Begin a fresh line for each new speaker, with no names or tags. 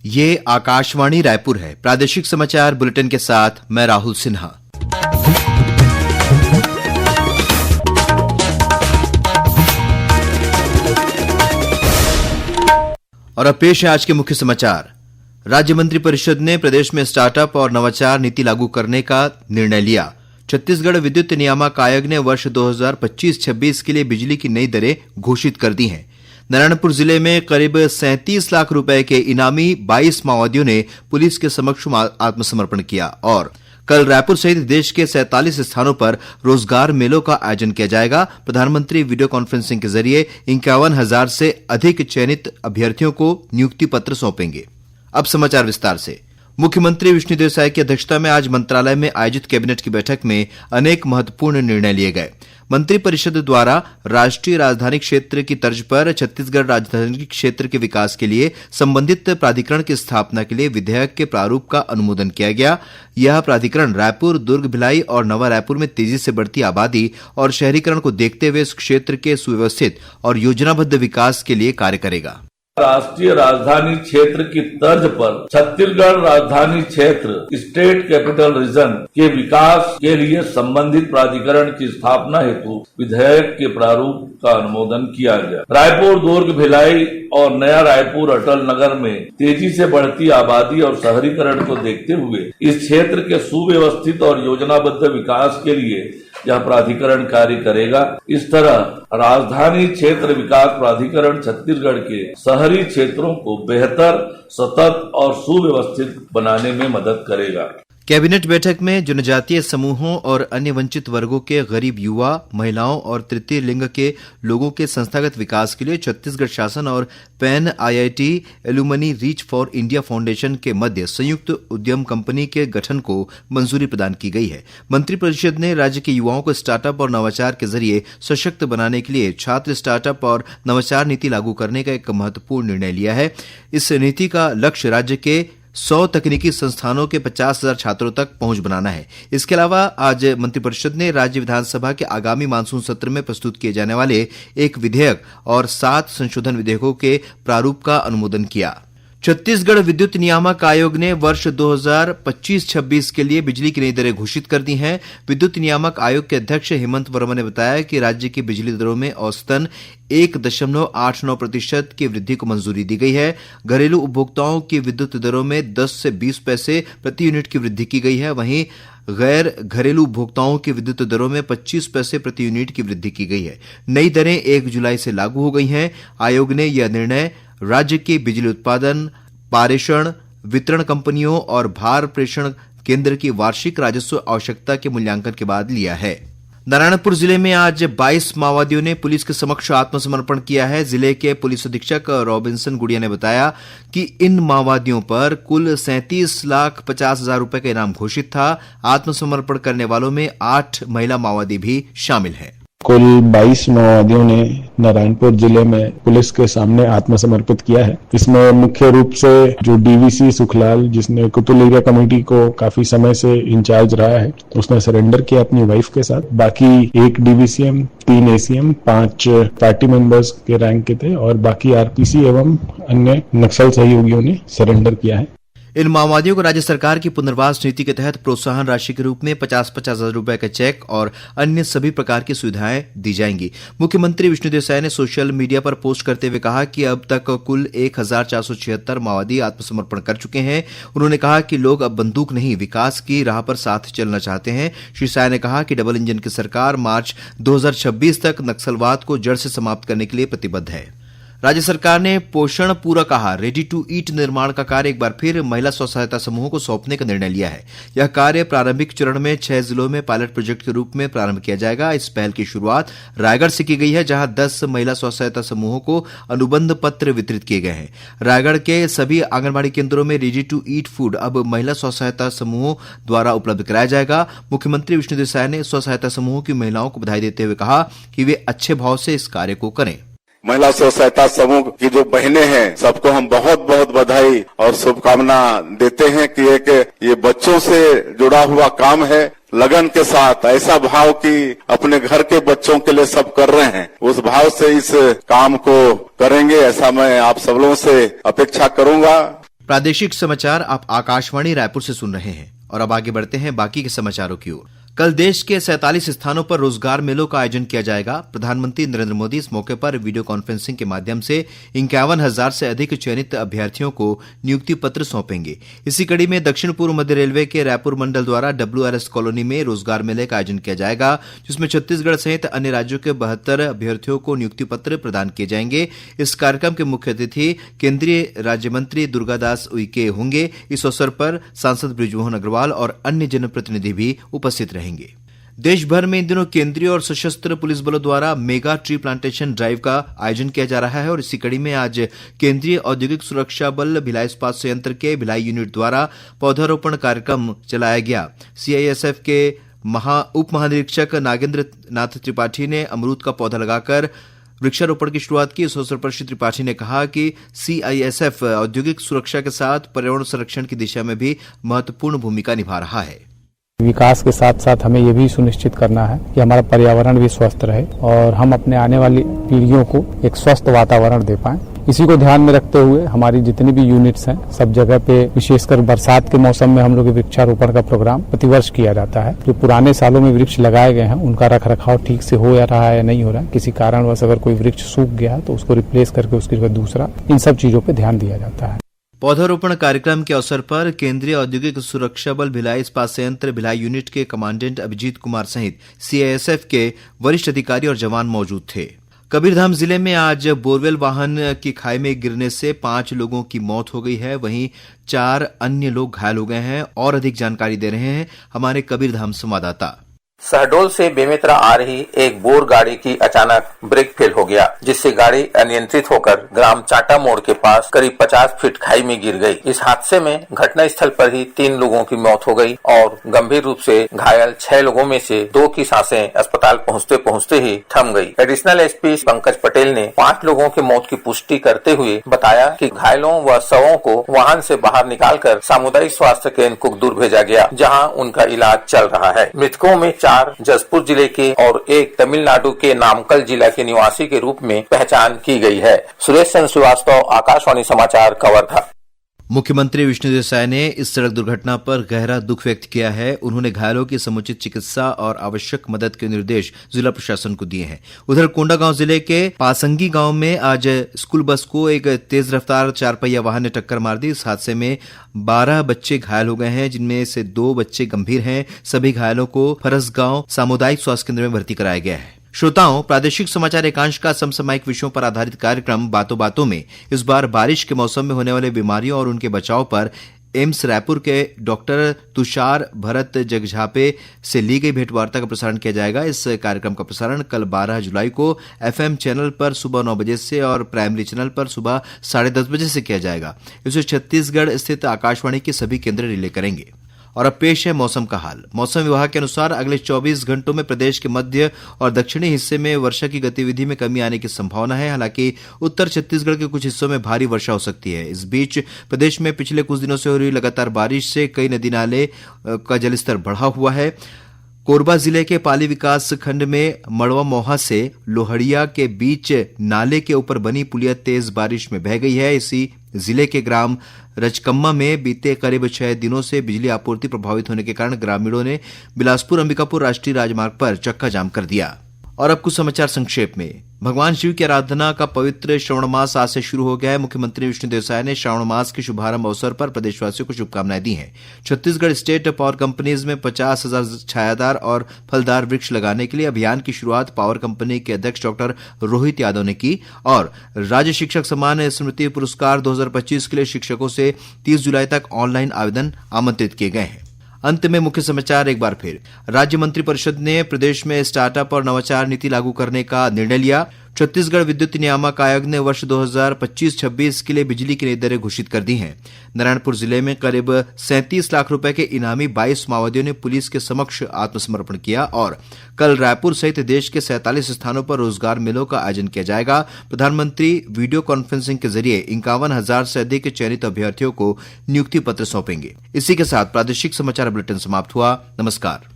ये आकाशवाणी रायपुर है। प्रादेशिक समाचार बुलेटिन के साथ मैं राहुल सिन्हा। और अब पेश है आज के मुख्य समाचार। राज्य मंत्रिपरिषद ने प्रदेश में स्टार्टअप और नवाचार नीति लागू करने का निर्णय लिया। छत्तीसगढ़ विद्युत नियामक आयोग ने वर्ष 2025-26 के लिए बिजली की नई दरें घोषित कर दी हैं। नारायणपुर जिले में करीब 37 लाख रुपए के इनामी 22 माओवादियों ने पुलिस के समक्ष आत्मसमर्पण किया। और कल रायपुर सहित देश के 47 स्थानों पर रोजगार मेलों का आयोजन किया जाएगा। प्रधानमंत्री वीडियो कॉन्फ्रेंसिंग के जरिए 51,000 से अधिक चयनित अभ्यर्थियों को नियुक्ति पत्र सौंपेंगे। अब समाचार विस्तार से। मुख्यमंत्री विष्णुदेव साय की अध्यक्षता में आज मंत्रालय में आयोजित कैबिनेट की बैठक में अनेक महत्वपूर्ण निर्णय लिए गए। मंत्रिपरिषद द्वारा राष्ट्रीय राजधानी क्षेत्र की तर्ज पर छत्तीसगढ़ राजधानी क्षेत्र के विकास के लिए संबंधित प्राधिकरण की स्थापना के लिए विधेयक के प्रारूप का अनुमोदन किया गया। यह प्राधिकरण रायपुर, दुर्ग, भिलाई और नवा रायपुर में तेजी से बढ़ती आबादी और शहरीकरण को देखते हुए इस क्षेत्र के सुव्यवस्थित और योजनाबद्ध विकास के लिए कार्य करेगा।
राष्ट्रीय राजधानी क्षेत्र की तर्ज पर छत्तीसगढ़ राजधानी क्षेत्र स्टेट कैपिटल रीजन के विकास के लिए संबंधित प्राधिकरण की स्थापना हेतु विधेयक के प्रारूप का अनुमोदन किया गया। रायपुर, दुर्ग, भिलाई और नया रायपुर, अटल नगर में तेजी से बढ़ती आबादी और शहरीकरण को देखते हुए इस क्षेत्र के सुव्यवस्थित और योजनाबद्ध विकास के लिए यह प्राधिकरण कार्य करेगा। इस तरह राजधानी क्षेत्र विकास प्राधिकरण छत्तीसगढ़ के शहरी क्षेत्रों को बेहतर, सतत और सुव्यवस्थित बनाने में मदद करेगा।
कैबिनेट बैठक में जनजातीय समूहों और अन्य वंचित वर्गों के गरीब युवा, महिलाओं और तृतीय लिंग के लोगों के संस्थागत विकास के लिए छत्तीसगढ़ शासन और pan IIT alumni reach for India foundation के मध्य संयुक्त उद्यम कंपनी के गठन को मंजूरी प्रदान की गई है। मंत्रिपरिषद ने राज्य के युवाओं को स्टार्टअप और नवाचार के जरिए सशक्त बनाने के लिए छात्र स्टार्टअप और नवाचार नीति लागू करने का एक महत्वपूर्ण निर्णय लिया है। इस नीति का लक्ष्य राज्य के 100 तकनीकी संस्थानों के 50,000 छात्रों तक पहुंच बनाना है। इसके अलावा आज मंत्रिपरिषद ने राज्य विधानसभा के आगामी मानसून सत्र में प्रस्तुत किए जाने वाले एक विधेयक और 7 संशोधन विधेयकों के प्रारूप का अनुमोदन किया। छत्तीसगढ़ विद्युत नियामक आयोग ने वर्ष 2025-26 के लिए बिजली की नई दरें घोषित कर दी हैं। विद्युत नियामक आयोग के अध्यक्ष हेमंत वर्मा ने बताया कि राज्य की बिजली दरों में औसतन 1.89% की वृद्धि को मंजूरी दी गई है। घरेलू उपभोक्ताओं की विद्युत दरों में 10 से 20 पैसे प्रति यूनिट की वृद्धि की गई है। वहीं गैर घरेलू उपभोक्ताओं की विद्युत दरों में 25 पैसे प्रति यूनिट की वृद्धि की गई है। नई दरें 1 जुलाई से लागू हो गई हैं। आयोग ने यह निर्णय राज्य की बिजली उत्पादन, पारेषण, वितरण कंपनियों और भार प्रेषण केंद्र की वार्षिक राजस्व आवश्यकता के मूल्यांकन के बाद लिया है। नारायणपुर जिले में आज 22 माओवादियों ने पुलिस के समक्ष आत्मसमर्पण किया है। जिले के पुलिस अधीक्षक रॉबिन्सन गुड़िया ने बताया कि इन माओवादियों पर कुल 37,50,000 रुपए का इनाम घोषित था। आत्मसमर्पण करने वालों में 8 महिला माओवादी भी शामिल हैं।
कुल 22 माओवादियों ने नारायणपुर जिले में पुलिस के सामने आत्मसमर्पित किया है। इसमें मुख्य रूप से जो DVC सुखलाल, जिसने कुतुल एरिया कमेटी को काफी समय से इंचार्ज रहा है, उसने सरेंडर किया अपनी वाइफ के साथ। बाकी 1 DVCM, 3 ACM, 5 पार्टी मेंबर्स के रैंक के थे और बाकी RPC एवं अन्य नक्सल सहयोगियों ने सरेंडर किया है।
इन माओवादियों को राज्य सरकार की पुनर्वास नीति के तहत प्रोत्साहन राशि के रूप में 50,000 रुपए का चेक और अन्य सभी प्रकार की सुविधाएं दी जाएंगी। मुख्यमंत्री विष्णुदेव साय ने सोशल मीडिया पर पोस्ट करते हुए कहा कि अब तक कुल 1,476 माओवादी आत्मसमर्पण कर चुके हैं। उन्होंने कहा कि लोग अब बंदूक नहीं, विकास की राह पर साथ चलना चाहते हैं। श्री साय ने कहा कि डबल इंजन की सरकार मार्च 2026 तक नक्सलवाद को जड़ से समाप्त करने के लिए प्रतिबद्ध है। राज्य सरकार ने पोषण पूरक आहार रेडी टू ईट निर्माण का कार्य एक बार फिर महिला स्व सहायता समूहों को सौंपने का निर्णय लिया है। यह कार्य प्रारंभिक चरण में 6 जिलों में पायलट प्रोजेक्ट के रूप में प्रारंभ किया जाएगा। इस पहल की शुरुआत रायगढ़ से की गई है, जहां 10 महिला स्व सहायता समूहों को अनुबंध पत्र वितरित किए गए हैं। रायगढ़ के सभी आंगनबाड़ी केंद्रों में रेडी टू ईट फूड अब महिला स्व सहायता समूहों द्वारा उपलब्ध कराया जाएगा। मुख्यमंत्री विष्णुदेव साय ने स्व सहायता समूहों की महिलाओं को बधाई देते हुए कहा कि वे अच्छे भाव से इस कार्य को करें।
महिला स्व सहायता समूह की जो बहनें हैं, सबको हम बहुत बहुत बधाई और शुभकामना देते हैं कि ये बच्चों से जुड़ा हुआ काम है। लगन के साथ ऐसा भाव कि अपने घर के बच्चों के लिए सब कर रहे हैं, उस भाव से इस काम को करेंगे, ऐसा मैं आप सब लोगों से अपेक्षा करूंगा।
प्रादेशिक समाचार आप आकाशवाणी रायपुर से सुन रहे हैं और अब आगे बढ़ते हैं बाकी के समाचारों की ओर। कल देश के 47 स्थानों पर रोजगार मेलों का आयोजन किया जाएगा। प्रधानमंत्री नरेंद्र मोदी इस मौके पर वीडियो कॉन्फ्रेंसिंग के माध्यम से 51,000 से अधिक चयनित अभ्यर्थियों को नियुक्ति पत्र सौंपेंगे। इसी कड़ी में दक्षिण पूर्व मध्य रेलवे के रायपुर मंडल द्वारा WRS कॉलोनी में रोजगार मेले का आयोजन किया जाएगा, जिसमें छत्तीसगढ़ सहित अन्य राज्यों के 72 अभ्यर्थियों को नियुक्ति पत्र प्रदान किए जाएंगे। इस कार्यक्रम के मुख्य अतिथि केंद्रीय राज्य मंत्री दुर्गादास उइके होंगे। इस अवसर पर सांसद बृजमोहन अग्रवाल और अन्य जनप्रतिनिधि भी उपस्थित रहेंगे। देश भर में इन दिनों केंद्रीय और सशस्त्र पुलिस बलों द्वारा मेगा ट्री प्लांटेशन ड्राइव का आयोजन किया जा रहा है और इसी कड़ी में आज केंद्रीय औद्योगिक सुरक्षा बल भिलाई इस्पात संयंत्र के भिलाई यूनिट द्वारा पौधारोपण कार्यक्रम चलाया गया। CISF के उप महानिरीक्षक नागेंद्र नाथ त्रिपाठी ने अमरूद का पौधा लगाकर वृक्षारोपण की शुरुआत की। इस अवसर पर श्री त्रिपाठी ने कहा कि CISF औद्योगिक सुरक्षा के साथ पर्यावरण संरक्षण की दिशा में भी महत्वपूर्ण भूमिका निभा रहा है।
विकास के साथ साथ हमें ये भी सुनिश्चित करना है कि हमारा पर्यावरण भी स्वस्थ रहे और हम अपने आने वाली पीढ़ियों को एक स्वस्थ वातावरण दे पाएं। इसी को ध्यान में रखते हुए हमारी जितनी भी यूनिट्स हैं सब जगह पे विशेषकर बरसात के मौसम में हम लोग वृक्षारोपण का प्रोग्राम प्रतिवर्ष किया जाता है। जो पुराने सालों में वृक्ष लगाए गए हैं उनका रखरखाव ठीक से हो रहा है या नहीं हो रहा है, किसी कारणवश अगर कोई वृक्ष सूख गया है तो उसको रिप्लेस करके उसकी जगह दूसरा, इन सब चीजों पर ध्यान दिया जाता है।
पौधारोपण कार्यक्रम के अवसर पर केंद्रीय औद्योगिक सुरक्षा बल भिलाई इस्पात संयंत्र भिलाई यूनिट के कमांडेंट अभिजीत कुमार सहित CISF के वरिष्ठ अधिकारी और जवान मौजूद थे। कबीरधाम जिले में आज बोरवेल वाहन की खाई में गिरने से 5 लोगों की मौत हो गई है, वहीं 4 अन्य लोग घायल हो गए हैं और अधिक जानकारी दे रहे हैं हमारे कबीरधाम संवाददाता।
शहडोल से बेमेतरा आ रही एक बोर गाड़ी की अचानक ब्रेक फेल हो गया, जिससे गाड़ी अनियंत्रित होकर ग्राम चाटा मोड़ के पास करीब 50 फीट खाई में गिर गई। इस हादसे में घटना स्थल पर ही 3 लोगों की मौत हो गई और गंभीर रूप से घायल 6 लोगों में से 2 की सांसें अस्पताल पहुंचते पहुंचते ही थम गई। एडिशनल SP पंकज पटेल ने 5 लोगों की मौत की पुष्टि करते हुए बताया कि घायलों व शवों को वाहन से बाहर निकालकर सामुदायिक स्वास्थ्य केंद्र कुकदूर भेजा गया, जहाँ उनका इलाज चल रहा है। मृतकों में 4 जसपुर जिले के और 1 तमिलनाडु के नामकल जिला के निवासी के रूप में पहचान की गई है। सुरेश चंद्र श्रीवास्तव, आकाशवाणी समाचार, कवर्धा।
मुख्यमंत्री विष्णुदेव साय ने इस सड़क दुर्घटना पर गहरा दुख व्यक्त किया है। उन्होंने घायलों की समुचित चिकित्सा और आवश्यक मदद के निर्देश जिला प्रशासन को दिए हैं। उधर कोंडागांव जिले के पासंगी गांव में आज स्कूल बस को एक तेज रफ्तार 4 पहिया वाहन ने टक्कर मार दी। इस हादसे में 12 बच्चे घायल हो गए हैं, जिनमें से 2 बच्चे गंभीर हैं। सभी घायलों को फरसगांव सामुदायिक स्वास्थ्य केंद्र में भर्ती कराया गया है। श्रोताओं, प्रादेशिक समाचार एकांश का समसामयिक विषयों पर आधारित कार्यक्रम बातों बातों में इस बार बारिश के मौसम में होने वाले बीमारियों और उनके बचाव पर एम्स रायपुर के डॉक्टर तुषार भरत जगझापे से ली गई भेंटवार्ता का प्रसारण किया जाएगा। इस कार्यक्रम का प्रसारण कल 12 जुलाई को FM चैनल पर सुबह 9 बजे से और प्राइमरी चैनल पर सुबह 10:30 बजे से किया जाएगा। इसे छत्तीसगढ़ स्थित आकाशवाणी के सभी केंद्र रिले करेंगे। और अब पेश है मौसम का हाल। मौसम विभाग के अनुसार अगले 24 घंटों में प्रदेश के मध्य और दक्षिणी हिस्से में वर्षा की गतिविधि में कमी आने की संभावना है। हालांकि उत्तर छत्तीसगढ़ के कुछ हिस्सों में भारी वर्षा हो सकती है। इस बीच प्रदेश में पिछले कुछ दिनों से हो रही लगातार बारिश से कई नदी नाले का जलस्तर बढ़ा हुआ है। कोरबा जिले के पाली विकास खंड में मड़वा मोहा से लोहड़िया के बीच नाले के ऊपर बनी पुलिया तेज बारिश में बह गई है। इसी जिले के ग्राम रजकम्मा में बीते करीब 6 दिनों से बिजली आपूर्ति प्रभावित होने के कारण ग्रामीणों ने बिलासपुर अंबिकापुर राष्ट्रीय राजमार्ग पर चक्का जाम कर दिया। और अब कुछ समाचार संक्षेप में। भगवान शिव की आराधना का पवित्र श्रावण मास आज से शुरू हो गया है। मुख्यमंत्री विष्णुदेव साय ने श्रावण मास के शुभारंभ अवसर पर प्रदेशवासियों को शुभकामनाएं दी हैं। छत्तीसगढ़ स्टेट पावर कंपनीज में 50,000 छायादार और फलदार वृक्ष लगाने के लिए अभियान की शुरुआत पावर कंपनी के अध्यक्ष डॉक्टर रोहित यादव ने की और राज्य शिक्षक सम्मान स्मृति पुरस्कार 2025 के लिए शिक्षकों से 30 जुलाई तक ऑनलाइन आवेदन आमंत्रित किए गए हैं। अंत में मुख्य समाचार एक बार फिर। राज्य मंत्रिपरिषद ने प्रदेश में स्टार्टअप और नवाचार नीति लागू करने का निर्णय लिया। छत्तीसगढ़ विद्युत नियामक आयोग ने वर्ष 2025-26 के लिए बिजली की नई दरें घोषित कर दी हैं। नारायणपुर जिले में करीब 37 लाख रुपए के इनामी 22 माओवादियों ने पुलिस के समक्ष आत्मसमर्पण किया और कल रायपुर सहित देश के 47 स्थानों पर रोजगार मेलों का आयोजन किया जाएगा। प्रधानमंत्री वीडियो कॉन्फ्रेंसिंग के जरिए 51,000 से अधिक चयनित अभ्यर्थियों को नियुक्ति पत्र सौंपेंगे। इसी के साथ प्रादेशिक समाचार बुलेटिन समाप्त हुआ। नमस्कार।